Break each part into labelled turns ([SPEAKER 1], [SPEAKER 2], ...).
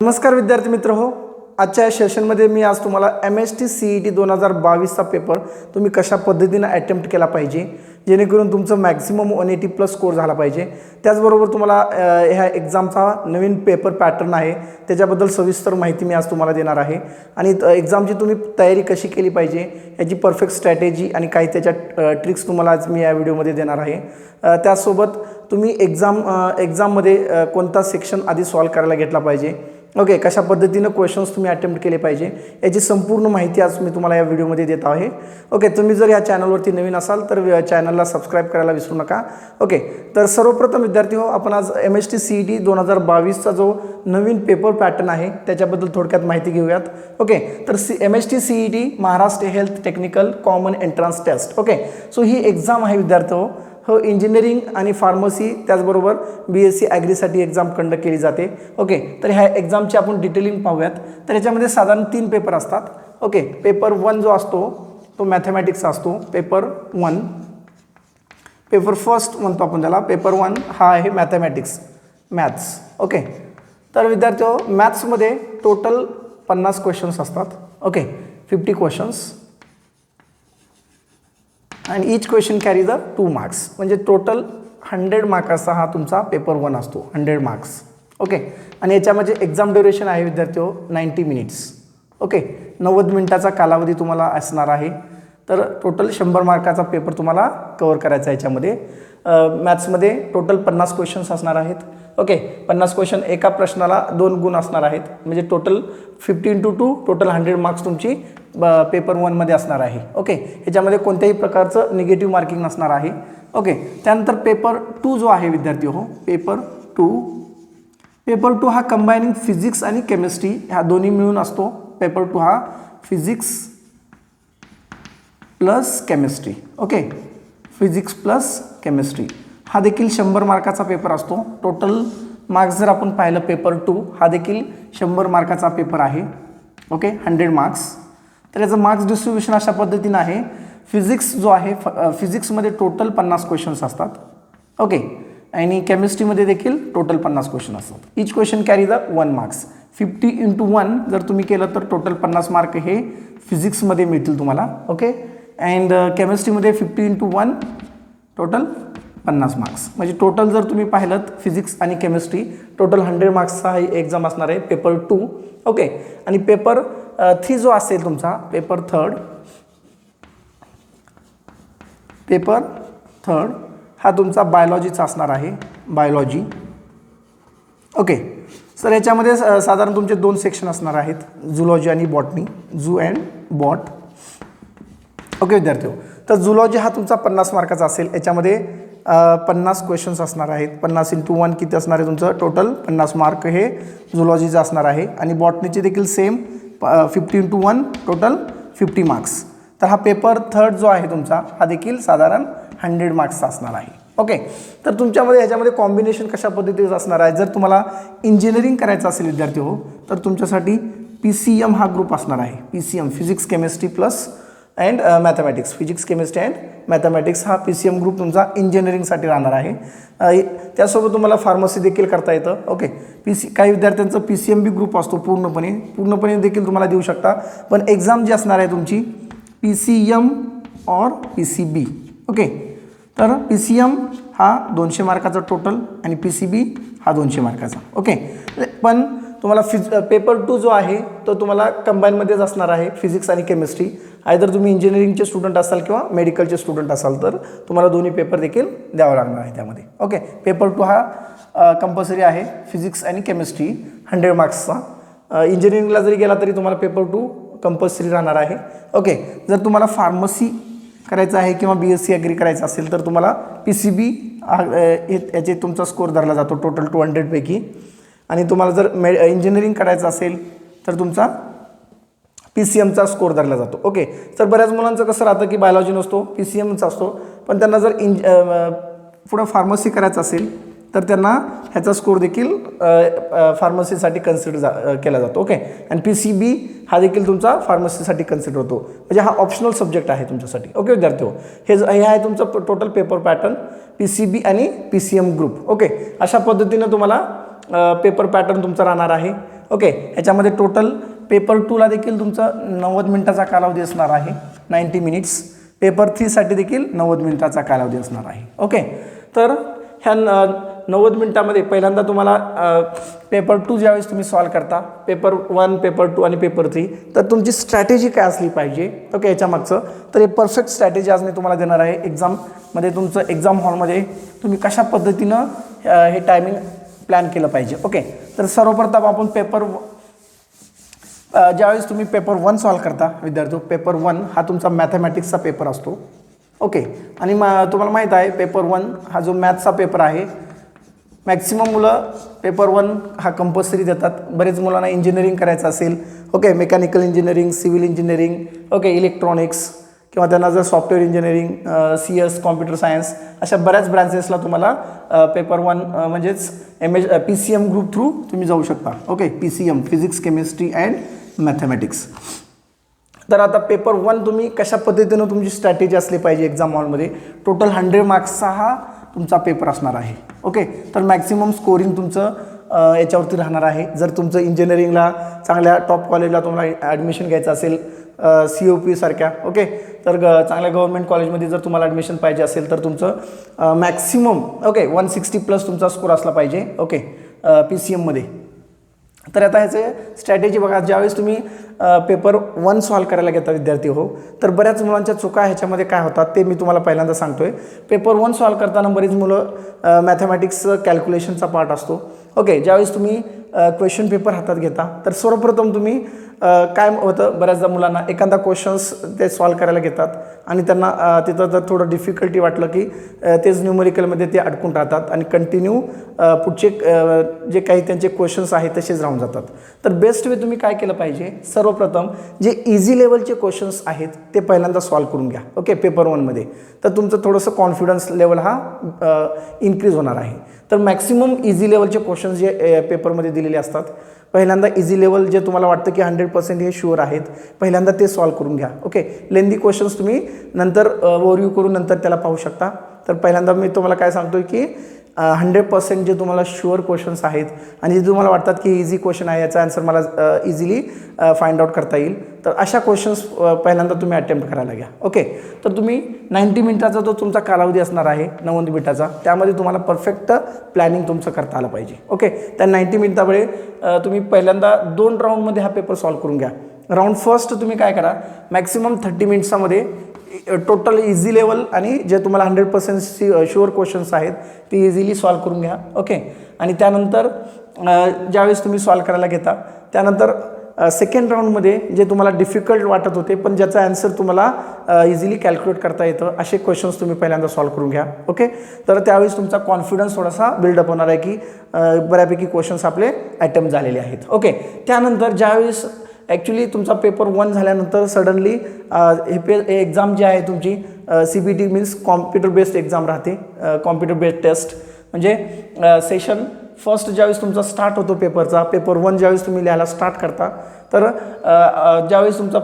[SPEAKER 1] नमस्कार विद्यार्थी मित्र हो, आजच्या या सेशनमध्ये मी आज तुम्हाला MST CET 2022चा पेपर तुम्ही कशा पद्धतीने अटेम्प्ट केला पाहिजे जेणेकरून तुमचं मॅक्सिमम 180 प्लस स्कोर झाला पाहिजे। त्याचबरोबर तुम्हाला ह्या एक्झामचा नवीन पेपर पॅटर्न आहे त्याच्याबद्दल सविस्तर माहिती मी आज तुम्हाला देणार आहे आणि एक्झामची तुम्ही तयारी कशी केली पाहिजे याची परफेक्ट स्ट्रॅटेजी आणि काही त्याच्या ट्रिक्स तुम्हाला आज मी या व्हिडिओमध्ये देणार आहे। त्यासोबत तुम्ही एक्झाममध्ये कोणता सेक्शन आधी सॉल्व करायला घेतला पाहिजे, ओके, कशा पद्धतीने क्वेश्चन्स तुम्ही अटेम्प्ट केले पाहिजे याची संपूर्ण माहिती आज मी तुम्हाला या व्हिडिओमध्ये देत आहे। ओके, तुम्ही जर या चॅनलवरती नवीन असाल तर चॅनलला सबस्क्राइब करायला विसरू नका। ओके, तर सर्वप्रथम विद्यार्थी हो, आपण आज MST CET 2022चा जो नवीन पेपर पॅटर्न आहे त्याच्याबद्दल थोडक्यात माहिती घेऊयात। ओके, तर MST CET Maharashtra health technical common entrance test, okay, so ही एक्झाम आहे विद्यार्थी हो, इंजिनिअरिंग आणि फार्मसी त्याचबरोबर BSc ॲग्रीसाठी एक्झाम कंडक्ट केली जाते। ओके, तर ह्या एक्झामची आपण डिटेलिंग पाहूयात। तर याच्यामध्ये साधारण 3 पेपर असतात। ओके, पेपर 1 जो असतो तो मॅथमॅटिक्सचा असतो, पेपर 1, पेपर फर्स्ट म्हणतो आपण त्याला, पेपर 1 हा आहे मॅथ्स। ओके, तर विद्यार्थी हो, मॅथ्समध्ये टोटल 50 क्वेश्चन्स असतात। Okay, 50 questions and each question carry the 2 marks, म्हणजे टोटल 100 मार्काचा हा तुमचा पेपर 1 असतो, 100 मार्क्स। ओके, आणि याच्यामध्ये एक्झाम ड्युरेशन आहे विद्यार्थी हो 90 मिनिट्स। ओके, 90 मिनिटाचा कालावधी तुम्हाला असणार आहे। तर टोटल 100 मार्काचा पेपर तुम्हाला कव्हर करायचा आहे। याच्यामध्ये मॅथ्समध्ये टोटल 50 क्वेश्चन्स असणार आहेत। ओके, 50 क्वेश्चन, एका प्रश्नाला 2 गुण असणार आहेत, म्हणजे टोटल 50 × 2 टोटल 100 मार्क्स तुमची पेपर 1 मध्ये असणार आहे। ओके, ह्याच्यामध्ये कोणत्याही प्रकारचं निगेटिव्ह मार्किंग नसणार आहे। ओके, त्यानंतर पेपर 2 जो आहे विद्यार्थी हो, पेपर 2 हा कंबायनिंग फिजिक्स आणि केमिस्ट्री ह्या दोन्ही मिळून असतो। पेपर 2 हा physics plus chemistry, okay, physics plus chemistry हा देखील 100 मार्काचा पेपर असतो। टोटल मार्क्स जर आपण पाहिलं पेपर 2 हा देखील 100 मार्काचा पेपर आहे। Okay, 100 marks. तर याचं मार्क्स डिस्ट्रीब्युशन अशा पद्धतीनं आहे। फिजिक्स जो आहे, फिजिक्समध्ये टोटल 50 क्वेश्चन्स असतात। ओके, आणि केमिस्ट्रीमध्ये देखील टोटल 50 क्वेश्चन असतात। Each question carry the 1 marks. 50 × 1 जर तुम्ही केलं तर टोटल 50 मार्क हे फिजिक्समध्ये मिळतील तुम्हाला। ओके, अँड केमिस्ट्रीमध्ये 50 × 1 टोटल 50 मार्क्स, म्हणजे टोटल जर तुम्ही पाहिलं फिजिक्स आणि केमिस्ट्री टोटल 100 मार्क्सचा हा एक्झाम असणार आहे पेपर 2। ओके, आणि पेपर 3 जो असेल तुमचा, पेपर थर्ड हा तुमचा बायोलॉजीचा असणार आहे, बायोलॉजी। ओके, सर याच्यामध्ये साधारण तुमचे 2 सेक्शन असणार आहेत, झुलॉजी आणि botany, zoo and bot. Okay विद्यार्थी हो, तर झुलॉजी हा तुमचा 50 मार्काचा असेल। याच्यामध्ये 50 क्वेश्चन्स असणार आहेत। 50 × 1 किती असणार आहे तुमचं, टोटल 50 मार्क हे झुलॉजीचं असणार आहे। आणि बॉटनीचे देखील सेम 50 × 1 टोटल 50 मार्क्स। तर हा पेपर 3 जो आहे तुमचा हा देखील साधारण 100 मार्क्सचा असणार आहे। ओके, तर तुमच्यामध्ये ह्याच्यामध्ये कॉम्बिनेशन कशा पद्धतीचं असणार आहे, जर तुम्हाला इंजिनिअरिंग करायचं असेल विद्यार्थी हो तर तुमच्यासाठी PCM हा ग्रुप असणार आहे। PCM physics chemistry plus and mathematics, physics chemistry and mathematics हा PCM ग्रुप तुमचा इंजिनिअरिंगसाठी राहणार आहे। त्यासोबत तुम्हाला फार्मसी देखील करता येतं। ओके, काही विद्यार्थ्यांचं PCMB ग्रुप असतो, पूर्णपणे देखील तुम्हाला देऊ शकता। पण एक्झाम जी असणार आहे तुमची PCM और PCB। ओके, तर PCM हा 200 मार्काचा टोटल आणि PCB हा 200 मार्काचा। ओके, पण तुम्हाला पेपर 2 जो आहे तो तुम्हाला कंबाईनमध्येच असणार आहे, फिजिक्स आणि केमिस्ट्री। आयदर तुम्ही इंजिनिअरिंगचे स्टुडंट असाल किंवा मेडिकलचे स्टुडंट असाल तर तुम्हाला दोन्ही पेपर देखील द्यावं लागणार आहे त्यामध्ये। ओके, पेपर 2 हा कंपल्सरी आहे, फिजिक्स आणि केमिस्ट्री 100 मार्क्सचा। इंजिनिअरिंगला जरी गेला तरी तुम्हाला पेपर 2 कंपल्सरी राहणार आहे। ओके, जर तुम्हाला फार्मसी करायचं आहे किंवा BSc ॲग्री करायचं असेल तर तुम्हाला PCB याचे तुमचा स्कोर धरला जातो टोटल 200 पैकी। आणि तुम्हाला जर इंजिनिअरिंग करायचं असेल तर तुमचा PCMचा स्कोर धरला जातो। ओके, तर बऱ्याच मुलांचं कसं राहतं की बायोलॉजी नसतो, PCMचा असतो, पण त्यांना जर पुढं फार्मसी करायचं असेल तर त्यांना ह्याचा स्कोर देखील फार्मसीसाठी कन्सिडर केला जातो। ओके, आणि PCB हा देखील तुमचा फार्मसीसाठी कन्सिडर होतो, म्हणजे हा ऑप्शनल सब्जेक्ट आहे तुमच्यासाठी। ओके विद्यार्थी हो, हे आहे तुमचं टोटल पेपर पॅटर्न PCB आणि PCM ग्रुप। ओके, अशा पद्धतीनं तुम्हाला पेपर पॅटर्न तुमचा राहणार आहे। ओके, ह्याच्यामध्ये टोटल पेपर 2ला देखील तुमचं 90 मिनिटाचा कालावधी असणार आहे, 90 मिनिट्स. पेपर 3साठी देखील 90 मिनिटाचा कालावधी असणार आहे. ओके, तर ह्या 90 मिनिटामध्ये पहिल्यांदा तुम्हाला पेपर 2 ज्यावेळेस तुम्ही सॉल्व करता, पेपर 1, पेपर 2 आणि पेपर 3, तर तुमची स्ट्रॅटेजी काय असली पाहिजे. ओके, याच्या मागचं तर हे परफेक्ट स्ट्रॅटेजी आज मी तुम्हाला देणार आहे. एक्झाममध्ये तुमचं एक्झाम हॉलमध्ये तुम्ही कशा पद्धतीनं हे टायमिंग प्लॅन केलं पाहिजे. ओके, तर सर्वप्रथम आपण ज्यावेळेस तुम्ही पेपर 1 सॉल्व करता विद्यार्थी, पेपर 1 हा तुमचा मॅथमॅटिक्सचा पेपर असतो. ओके, आणि तुम्हाला माहीत आहे पेपर 1 हा जो मॅथ्सचा पेपर आहे, मॅक्सिमम मुलं पेपर 1 हा कंपल्सरी देतात. बरेच मुलांना इंजिनिअरिंग करायचं असेल, okay, mechanical engineering, civil engineering, okay, electronics, किंवा त्यांना जर software engineering, CS, computer science, अशा बऱ्याच ब्रांचेसला तुम्हाला पेपर 1 म्हणजेच PCM ग्रुप थ्रू तुम्ही जाऊ शकता. Okay, PCM physics, chemistry and mathematics. तर आता पेपर 1 तुम्ही कशा पद्धतीनं तुमची स्ट्रॅटेजी असली पाहिजे एक्झाम हॉलमध्ये. टोटल 100 मार्क्सचा हा तुमचा पेपर असणार आहे. ओके, तर मॅक्सिमम स्कोरिंग तुमचं याच्यावरती राहणार आहे. जर तुमचं इंजिनिअरिंगला चांगल्या टॉप कॉलेजला तुम्हाला ॲडमिशन घ्यायचं असेल, COP सारख्या, ओके, तर चांगल्या गव्हर्नमेंट कॉलेजमध्ये जर तुम्हाला ॲडमिशन पाहिजे असेल तर तुमचं मॅक्सिमम 160+ तुमचा स्कोर असला पाहिजे. ओके, PCMमध्ये. तर आता ह्याचे स्ट्रॅटेजी बघा. ज्यावेळेस तुम्ही पेपर 1 सॉल्व करायला घेता विद्यार्थी हो, तर बऱ्याच मुलांच्या चुका ह्याच्यामध्ये काय होतात ते मी तुम्हाला पहिल्यांदा सांगतोय. पेपर 1 सॉल्व करताना बरीच मुलं मॅथमॅटिक्स कॅल्क्युलेशनचा पार्ट असतो. ओके, ज्यावेळेस तुम्ही क्वेश्चन पेपर हातात घेता तर सर्वप्रथम तुम्ही काय होतं, बऱ्याचदा मुलांना एखादा क्वेश्चन्स ते सॉल्व करायला घेतात आणि त्यांना तिथं जर थोडं डिफिकल्टी वाटलं की तेच न्यूमेरिकलमध्ये ते अडकून राहतात आणि कंटिन्यू पुढचे जे काही त्यांचे क्वेश्चन्स आहेत तसेच राहून जातात. तर बेस्ट वे तुम्ही काय केलं पाहिजे, सर्वप्रथम जे इझी लेवलचे क्वेश्चन्स आहेत ते पहिल्यांदा सॉल्व करून घ्या. ओके, पेपर 1मध्ये. तर तुमचं थोडंसं कॉन्फिडन्स लेवल हा इन्क्रीज होणार आहे. तर मॅक्सिमम इझी लेवलचे क्वेश्चन्स जे पेपरमध्ये दिलेले असतात, पहिल्यांदा इझी लेवल जे तुम्हाला वाटतं की 100% हे शुअर आहेत, पहिल्यांदा ते सॉल्व करून घ्या. ओके, लेंदी क्वेश्चन्स तुम्ही नंतर ओव्हरव्ह्यू करून नंतर त्याला पाहू शकता. तर पहिल्यांदा मी तुम्हाला काय सांगतोय की 100% जे तुम्हाला शुअर क्वेश्चन्स आहेत आणि जे तुम्हाला वाटतात की इझी क्वेश्चन आहे, याचा आन्सर मला इझिली फाइंड आउट करता येईल, तर अशा क्वेश्चन्स पहिल्यांदा तुम्ही अटेम्प्ट करायला घ्या. ओके, तर तुम्ही 90 मिनिटाचा जो तुमचा कालावधी असणार आहे, 90 मिनिटाचा, त्यामध्ये तुम्हाला परफेक्ट प्लॅनिंग तुमचं करता आलं पाहिजे. ओके, त्या 90 मिनिटामुळे तुम्ही पहिल्यांदा 2 राऊंडमध्ये हा पेपर सॉल्व करून घ्या. राऊंड फर्स्ट तुम्ही काय करा, मॅक्सिमम 30 मिनिट्समध्ये टोटल इझी लेवल आणि जे तुम्हाला 100% शुअर क्वेश्चन्स आहेत ते इझिली सॉल्व करून घ्या. ओके, आणि त्यानंतर ज्यावेळेस तुम्ही सॉल्व करायला घेता त्यानंतर सेकंड राऊंडमध्ये जे तुम्हाला डिफिकल्ट वाटत होते पण ज्याचा ॲन्सर तुम्हाला इझिली कॅल्क्युलेट करता येतं असे क्वेश्चन्स तुम्ही पहिल्यांदा सॉल्व करून घ्या. ओके, तर त्यावेळेस तुमचा कॉन्फिडन्स थोडासा बिल्डअप होणार आहे की बऱ्यापैकी क्वेश्चन्स आपले अटेम्प्ट झालेले आहेत. ओके, त्यानंतर ज्यावेळेस ॲक्च्युली तुमचा पेपर 1 झाल्यानंतर सडनली हे एक्झाम जी आहे तुमची CBT means computer based exam राहते. कॉम्प्युटर बेस्ड टेस्ट म्हणजे सेशन फर्स्ट ज्यावेळेस तुमचा स्टार्ट होतो पेपरचा, पेपर 1 ज्यावेळेस तुम्ही लिहायला स्टार्ट करता तर ज्यावेळेस तुमचा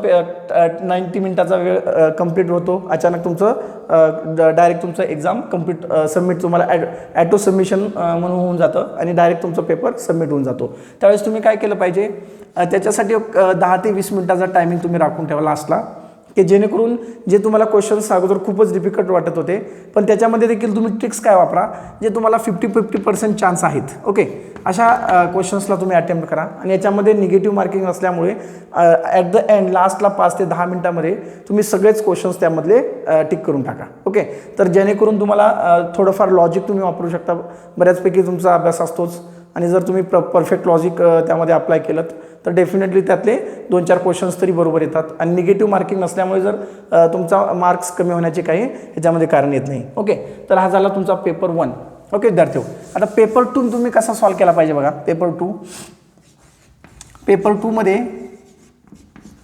[SPEAKER 1] 90 मिनिटाचा वेळ कंप्लीट होतो, अचानक तुमचं डायरेक्ट तुमचं एक्झाम सबमिट तुम्हाला ॲटो सबमिशन म्हणून होऊन जातं आणि डायरेक्ट तुमचा पेपर सबमिट होऊन जातो. त्यावेळेस तुम्ही काय केलं पाहिजे, त्याच्यासाठी 10 ते 20 मिनिटाचा टायमिंग तुम्ही राखून ठेवला असला की जेणेकरून जे तुम्हाला क्वेश्चन्स अगोदर खूपच डिफिकल्ट वाटत होते पण त्याच्यामध्ये देखील तुम्ही ट्रिक्स काय वापरा जे तुम्हाला 50% चान्स आहेत. ओके, अशा क्वेश्चन्सला तुम्ही अटेम्प्ट करा आणि याच्यामध्ये निगेटिव्ह मार्किंग असल्यामुळे ॲट द एंड लास्टला 5 ते 10 मिनिटामध्ये तुम्ही सगळेच क्वेश्चन्स त्यामधले टिक करून टाका. ओके, तर जेणेकरून तुम्हाला थोडंफार लॉजिक तुम्ही वापरू शकता. बऱ्याचपैकी तुमचा अभ्यास असतोच आणि जर तुम्ही परफेक्ट लॉजिक त्यामध्ये अप्लाय केलं तर डेफिनेटली त्यातले 2-4 क्वेश्चन्स तरी बरोबर येतात आणि निगेटिव्ह मार्किंग नसल्यामुळे जर तुमचा मार्क्स कमी होण्याचे काही ह्याच्यामध्ये कारण येत नाही. ओके, तर हा झाला तुमचा पेपर 1. ओके विद्यार्थी हो, आता पेपर 2 तुम्ही कसा सॉल्व केला पाहिजे बघा. पेपर 2मध्ये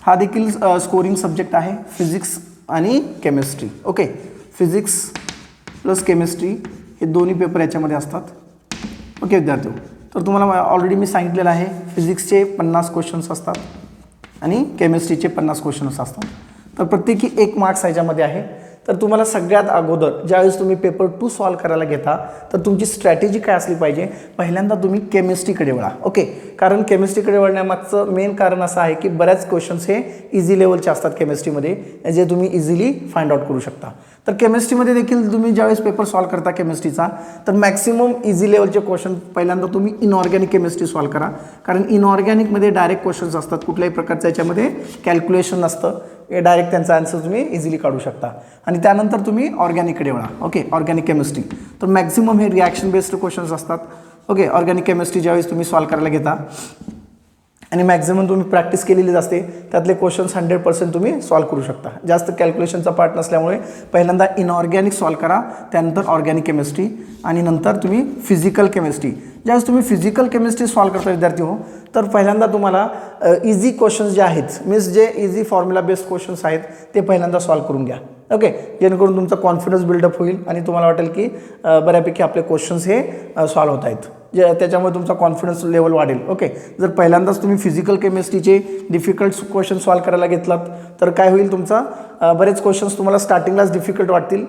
[SPEAKER 1] हा देखील स्कोरिंग सब्जेक्ट आहे, फिजिक्स आणि chemistry. Okay, physics plus chemistry हे दोन्ही पेपर याच्यामध्ये असतात. ओके विद्यार्थी हो, तर तुम्हाला ऑलरेडी मी सांगितलेलं आहे फिजिक्सचे 50 क्वेश्चन्स असतात आणि केमिस्ट्रीचे 50 क्वेश्चन्स असतात. तर प्रत्येकी 1 मार्क्स ह्याच्यामध्ये आहे. तर तुम्हाला सगळ्यात अगोदर ज्यावेळेस तुम्ही पेपर 2 सॉल्व करायला घेता तर तुमची स्ट्रॅटेजी काय असली पाहिजे, पहिल्यांदा तुम्ही केमिस्ट्रीकडे वळा. ओके, कारण केमिस्ट्रीकडे वळण्यामागचं मेन कारण असं आहे की बऱ्याच क्वेश्चन्स हे इझी लेवलचे असतात केमिस्ट्रीमध्ये, जे तुम्ही इझिली फाइंड आउट करू शकता. तर केमिस्ट्रीमध्ये देखील तुम्ही ज्यावेळेस पेपर सॉल्व करता केमिस्ट्रीचा तर मॅक्सिमम इझी लेवलचे क्वेश्चन पहिल्यांदा तुम्ही इनऑर्गॅनिक केमिस्ट्री सॉल्व करा, कारण इनऑर्गॅनिकमध्ये डायरेक्ट क्वेश्चन्स असतात, कुठल्याही प्रकारचं याच्यामध्ये कॅल्क्युलेशन नसतं, डायरेक्ट त्यांचा आन्सर तुम्ही इझिली काढू शकता. आणि त्यानंतर तुम्ही ऑर्गॅनिककडे वळा. ओके, ऑर्गॅनिक केमिस्ट्री तर मॅक्सिमम हे रिॲक्शन बेस्ड क्वेश्चन्स असतात. ओके, ऑर्गॅनिक केमिस्ट्री ज्यावेळेस तुम्ही सॉल्व करायला घेता आणि मॅक्झिमम तुम्ही प्रॅक्टिस केलेलीच असते, त्यातले क्वेश्चन्स 100% तुम्ही सॉल्व करू शकता. जास्त कॅल्क्युलेशनचा पार्ट नसल्यामुळे पहिल्यांदा इनऑर्गॅनिक सॉल्व करा, त्यानंतर ऑर्गॅनिक केमिस्ट्री आणि नंतर तुम्ही फिजिकल केमिस्ट्री. ज्यावेळेस तुम्ही फिजिकल केमिस्ट्री सॉल्व करता विद्यार्थी हो, तर पहिल्यांदा तुम्हाला इझी क्वेश्चन्स जे आहेत, मीन्स जे इझी फॉर्म्युला बेस्ड क्वेश्चन्स आहेत ते पहिल्यांदा सॉल्व करून घ्या. ओके, जेणेकरून तुमचा कॉन्फिडन्स बिल्डअप होईल आणि तुम्हाला वाटेल की बऱ्यापैकी आपले क्वेश्चन्स हे सॉल्व होत आहेत, त्याच्यामुळे तुमचा कॉन्फिडन्स लेवल वाढेल. ओके, जर पहिल्यांदाच तुम्ही फिजिकल केमिस्ट्रीचे डिफिकल्ट क्वेश्चन सॉल्व करायला घेतलात तर काय होईल, तुमचा बरेच क्वेश्चन्स तुम्हाला स्टार्टिंगलाच डिफिकल्ट वाटतील.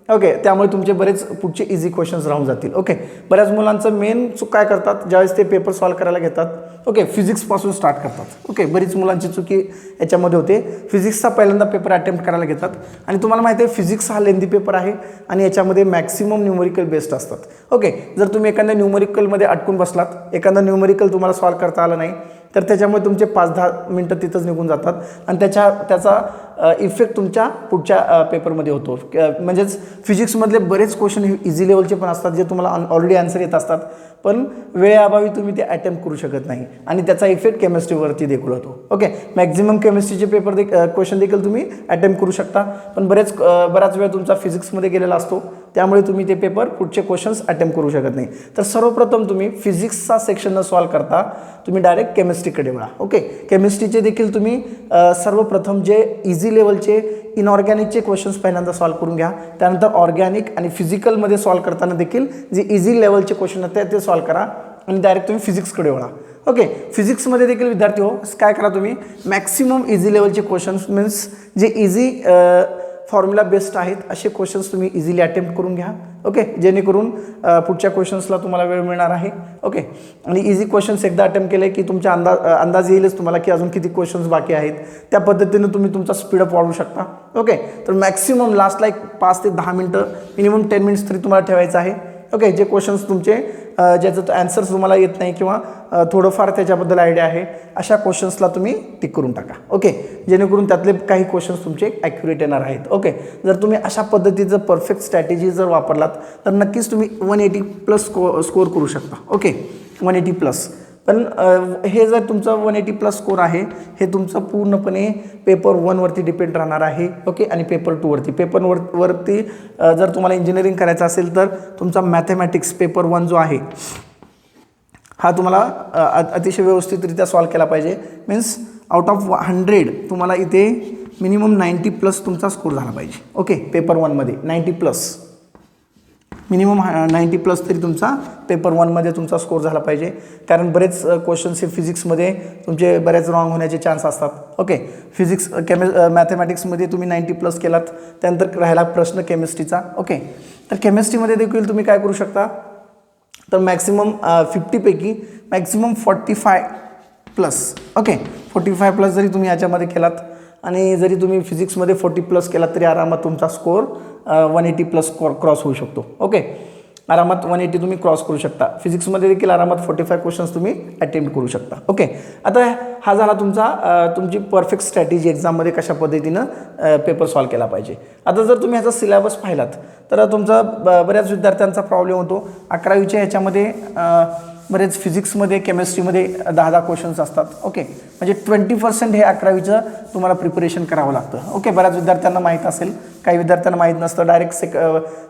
[SPEAKER 1] ओके, त्यामुळे तुमचे बरेच पुढचे इझी क्वेश्चन्स राहून जातील. ओके, बऱ्याच मुलांचं मेन चूक काय करतात, ज्यावेळेस ते पेपर सॉल्व करायला घेतात, ओके, फिजिक्सपासून स्टार्ट करतात. ओके, बरीच मुलांची चुकी याच्यामध्ये होते, फिजिक्सचा पहिल्यांदा पेपर अटेम्प्ट करायला घेतात आणि तुम्हाला माहिती आहे फिजिक्स हा लेंदी पेपर आहे आणि याच्यामध्ये मॅक्सिमम न्यूमरिकल बेस्ड असतात. ओके, जर तुम्ही एखाद्या न्यूमरिकलमध्ये अटकून बसलात, एखादा न्यूमरिकल तुम्हाला सॉल्व करता आला नाही तर त्याच्यामुळे तुमचे 5-10 मिनटं तिथंच निघून जातात आणि त्याचा इफेक्ट तुमच्या पुढच्या पेपरमध्ये होतो. म्हणजेच फिजिक्समधले बरेच क्वेश्चन हे इझी लेवलचे पण असतात, जे तुम्हाला ऑलरेडी आन्सर येत असतात, पण वेळेअभावी तुम्ही ते अटेम्प्ट करू शकत नाही आणि त्याचा इफेक्ट केमिस्ट्रीवरती देखील होतो. ओके, मॅक्झिमम केमिस्ट्रीचे पेपर क्वेश्चन देखील तुम्ही अटेम्प्ट करू शकता, पण बराच वेळ तुमचा फिजिक्समध्ये गेलेला असतो, त्यामुळे तुम्ही ते पेपर पुढचे क्वेश्चन्स अटेम्प्ट करू शकत नाही. तर सर्वप्रथम तुम्ही फिजिक्सचा सेक्शन न सॉल्व करता तुम्ही डायरेक्ट केमिस्ट्रीकडे वळा. ओके, केमिस्ट्रीचे देखील तुम्ही सर्वप्रथम जे इझी लेवलचे इनऑर्गॅनिकचे क्वेश्चन्स पहिल्यांदा सॉल्व करून घ्या, त्यानंतर ऑर्गॅनिक आणि फिजिकलमध्ये सॉल्व करताना देखील जे इझी लेवलचे क्वेश्चन आहेत ते सॉल्व करा आणि डायरेक्ट तुम्ही फिजिक्सकडे वळा. ओके, फिजिक्समध्ये देखील विद्यार्थी हो काय करा, तुम्ही मॅक्सिमम इझी लेवलचे क्वेश्चन्स मीन्स जे इझी फॉर्म्युला बेस्ड आहेत असे क्वेश्चन्स तुम्ही इझिली अटेम्प्ट करून घ्या. ओके, जेणेकरून पुढच्या क्वेश्चन्सला तुम्हाला वेळ मिळणार आहे. ओके, आणि इझी क्वेश्चन्स एकदा अटेम्प्ट केले की तुमच्या अंदाज येईलच तुम्हाला की अजून किती क्वेश्चन्स बाकी आहेत, त्या पद्धतीने तुम्ही तुमचा स्पीडअप वाढवू शकता. ओके, तर मॅक्सिमम लास्टला 5 ते 10 मिनटं, मिनिमम 10 मिनिट्स तरी तुम्हाला ठेवायचं आहे. ओके, जे क्वेश्चन्स तुमचे ज्याचं आन्सर्स तुम्हाला येत नाही किंवा थोडंफार त्याच्याबद्दल आयडिया आहे अशा क्वेश्चन्सला तुम्ही टिक करून टाका. ओके, जेणेकरून त्यातले काही क्वेश्चन्स तुमचे ॲक्युरेट येणार आहेत. ओके, जर तुम्ही अशा पद्धतीचं परफेक्ट स्ट्रॅटेजी जर वापरलात तर नक्कीच तुम्ही 180+ स्कोअर करू शकता. ओके, 180+. पण हे जर तुमचं 180+ स्कोअर आहे हे तुमचं पूर्णपणे पेपर 1 वरती डिपेंड राहणार आहे. ओके, आणि पेपर 2 वरती. पेपर वरती जर तुम्हाला इंजिनिअरिंग करायचं असेल तर तुमचा मॅथमॅटिक्स पेपर 1 जो आहे हा तुम्हाला अतिशय व्यवस्थितरित्या सॉल्व केला पाहिजे. मीन्स आउट ऑफ 100 तुम्हाला इथे मिनिमम 90+ तुमचा स्कोर झाला पाहिजे. ओके, पेपर 1मध्ये 90+, मिनिमम 90+ तरी तुमचा पेपर 1मध्ये तुमचा स्कोर झाला पाहिजे, कारण बरेच क्वेश्चन्स हे फिजिक्समध्ये तुमचे बरेच रॉंग होण्याचे चान्स असतात. ओके, मॅथमॅटिक्समध्ये तुम्ही 90+ केलात, त्यानंतर राहिला प्रश्न केमिस्ट्रीचा. ओके, तर केमिस्ट्रीमध्ये देखील तुम्ही काय करू शकता, तर मॅक्सिमम 50 पैकी मॅक्सिमम 45+. ओके, 45+ जरी तुम्ही याच्यामध्ये केलात आणि जरी तुम्ही फिजिक्समध्ये 40+ केलात तरी आरामात तुमचा स्कोर 180+ स्कोर क्रॉस होऊ शकतो. ओके, आरामात 180 तुम्ही क्रॉस करू शकता. फिजिक्समध्ये देखील आरामात 45 क्वेश्चन्स तुम्ही अटेम्प्ट करू शकता. ओके, आता हा झाला तुमची परफेक्ट स्ट्रॅटेजी एक्झाममध्ये कशा पद्धतीनं पेपर सॉल्व केला पाहिजे. आता जर तुम्ही ह्याचा सिलेबस पाहिलात तर तुमचा बऱ्याच विद्यार्थ्यांचा प्रॉब्लेम होतो. 11वीच्या ह्याच्यामध्ये बरेच फिजिक्समध्ये केमिस्ट्रीमध्ये 10 क्वेश्चन्स असतात. ओके, म्हणजे 20% हे 11वीचं तुम्हाला प्रिपरेशन करावं लागतं. ओके, बऱ्याच विद्यार्थ्यांना माहीत असेल, काही विद्यार्थ्यांना माहीत नसतं, डायरेक्ट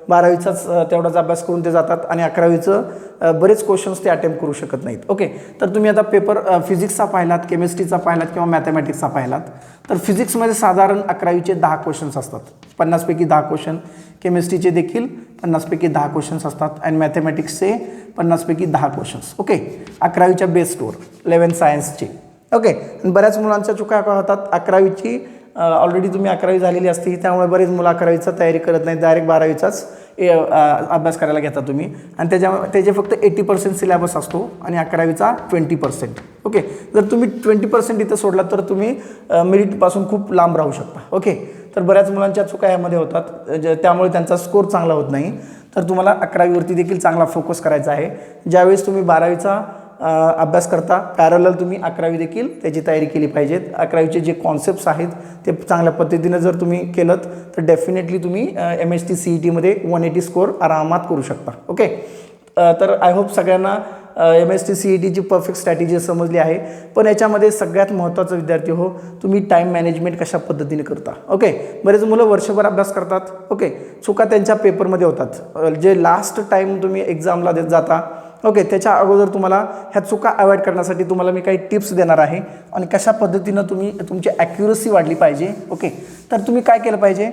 [SPEAKER 1] 12वीचाच तेवढाच अभ्यास करून ते जातात आणि 11वीचं बरेच क्वेश्चन्स ते अटेम्प्ट करू शकत नाहीत. ओके, तर तुम्ही आता पेपर फिजिक्सचा पाहिलात, केमिस्ट्रीचा पाहिलात किंवा मॅथमॅटिक्सचा पाहिलात तर फिजिक्समध्ये साधारण 11वीचे 10 क्वेश्चन्स असतात, 50 पैकी 10 क्वेश्चन. केमिस्ट्रीचे देखील 50 पैकी 10 क्वेश्चन्स असतात आणि मॅथमॅटिक्सचे 50 पैकी 10 क्वेश्चन्स. ओके, 11वीच्या बेस स्कोर 11 सायन्सचे. ओके, बऱ्याच मुलांच्या चुका काय होतात, 11वीची ऑलरेडी तुम्ही 11वी झालेली असते, त्यामुळे बरेच मुलं 11वीचा तयारी करत नाही, डायरेक्ट 12वीचाच अभ्यास करायला घेता तुम्ही, आणि त्याचे फक्त 80% सिलेबस असतो आणि 11वीचा 20%. ओके, जर तुम्ही 20% इथं सोडला तर तुम्ही मेरिटपासून खूप लांब राहू शकता. ओके, तर बऱ्याच मुलांच्या चुका यामध्ये होतात, त्यामुळे त्यांचा स्कोर चांगला होत नाही. तर तुम्हाला 11वीवरती देखील चांगला फोकस करायचा आहे. ज्यावेळेस तुम्ही 12वीचा अभ्यास करता, पॅरलल तुम्ही 11वी देखील त्याची तयारी केली पाहिजेत. 11वीचे जे कॉन्सेप्ट्स आहेत ते चांगल्या पद्धतीने जर तुम्ही केलं तर डेफिनेटली तुम्ही MST CETमध्ये 180 स्कोअर आरामात करू शकता. ओके, तर आय होप सगळ्यांना MST CETची परफेक्ट स्ट्रॅटेजी समजली आहे. पण याच्यामध्ये सगळ्यात महत्त्वाचं विद्यार्थी हो, तुम्ही टाईम मॅनेजमेंट कशा पद्धतीने करता. ओके, बरेच मुलं वर्षभर अभ्यास करतात. ओके, चुका त्यांच्या पेपरमध्ये होतात. जे लास्ट टाईम तुम्ही एक्झामला जाता, ओके, त्याच्या अगोदर तुम्हाला ह्या चुका अवॉइड करण्यासाठी तुम्हाला मी काही टिप्स देणार आहे आणि कशा पद्धतीनं तुम्ही तुमची ॲक्युरसी वाढली पाहिजे. ओके, तर तुम्ही काय केलं पाहिजे,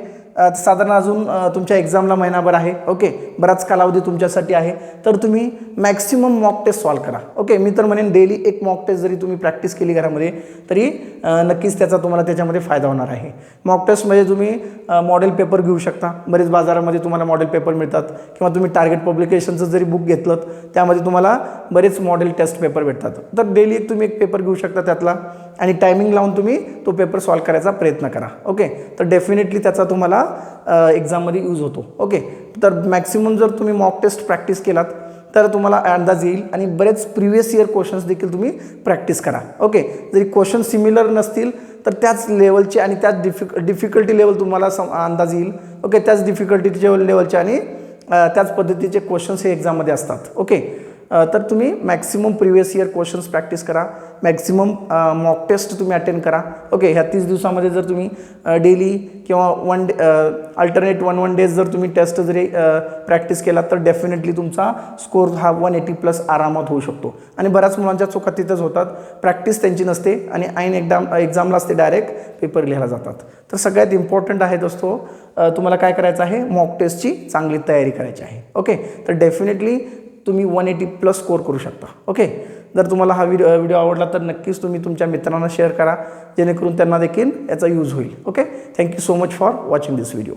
[SPEAKER 1] साधारण अजून तुमच्या एक्झामला महिनाभर आहे. ओके, बराच कालावधी तुमच्यासाठी आहे, तर तुम्ही मॅक्सिमम मॉक टेस्ट सॉल्व करा. ओके, मी तर म्हणेन डेली एक मॉक टेस्ट जरी तुम्ही प्रॅक्टिस केली घरामध्ये तरी नक्कीच त्याचा तुम्हाला त्याच्यामध्ये फायदा होणार आहे. मॉक टेस्टमध्ये तुम्ही मॉडेल पेपर घेऊ शकता. बरेच बाजारामध्ये तुम्हाला मॉडेल पेपर मिळतात, किंवा तुम्ही टार्गेट पब्लिकेशनचं जरी बुक घेतलं त्यामध्ये तुम्हाला बरेच मॉडेल टेस्ट पेपर भेटतात. तर डेली तुम्ही एक पेपर घेऊ शकता त्यातला, आणि टायमिंग लावून तुम्ही तो पेपर सॉल्व करायचा प्रयत्न करा. ओके, तर डेफिनेटली त्याचा तुम्हाला एक्झाममध्ये यूज होतो. ओके, तर मॅक्सिमम जर तुम्ही मॉक टेस्ट प्रॅक्टिस केलात तर तुम्हाला अंदाज येईल, आणि बरेच प्रिव्हियस इयर क्वेश्चन्स देखील तुम्ही प्रॅक्टिस करा. ओके, जरी क्वेश्चन सिमिलर नसतील तर त्याच लेवलचे आणि त्याच डिफिकल्टी लेवल तुम्हाला अंदाज येईल. ओके, त्याच डिफिकल्टीच्या लेवलचे आणि त्याच पद्धतीचे क्वेश्चन्स हे एक्झाममध्ये असतात. ओके, तर तुम्ही maximum previous year questions practice करा, मॅक्सिमम मॉक टेस्ट तुम्ही अटेंड करा. ओके, ह्या 30 दिवसामध्ये जर तुम्ही डेली किंवा अल्टरनेट 1 डेज जर तुम्ही टेस्ट जरी प्रॅक्टिस केला तर डेफिनेटली तुमचा स्कोर हा 180+ आरामात होऊ शकतो. आणि बऱ्याच मुलांच्या चुका तिथंच होतात, प्रॅक्टिस त्यांची नसते आणि ऐन एक्झामलाच ते डायरेक्ट पेपर लिहायला जातात. तर सगळ्यात इम्पॉर्टंट आहे दोस्तो, तुम्हाला काय करायचं आहे, मॉक टेस्टची चांगली तयारी करायची आहे. ओके, तर डेफिनेटली तुम्ही 180+ स्कोर करू शकता. ओके, जर तुम्हाला हा व्हिडिओ आवडला तर नक्कीच तुम्ही तुमच्या मित्रांना शेअर करा, जेणेकरून त्यांना देखील याचा यूज होईल. Okay, thank you so much for watching this video.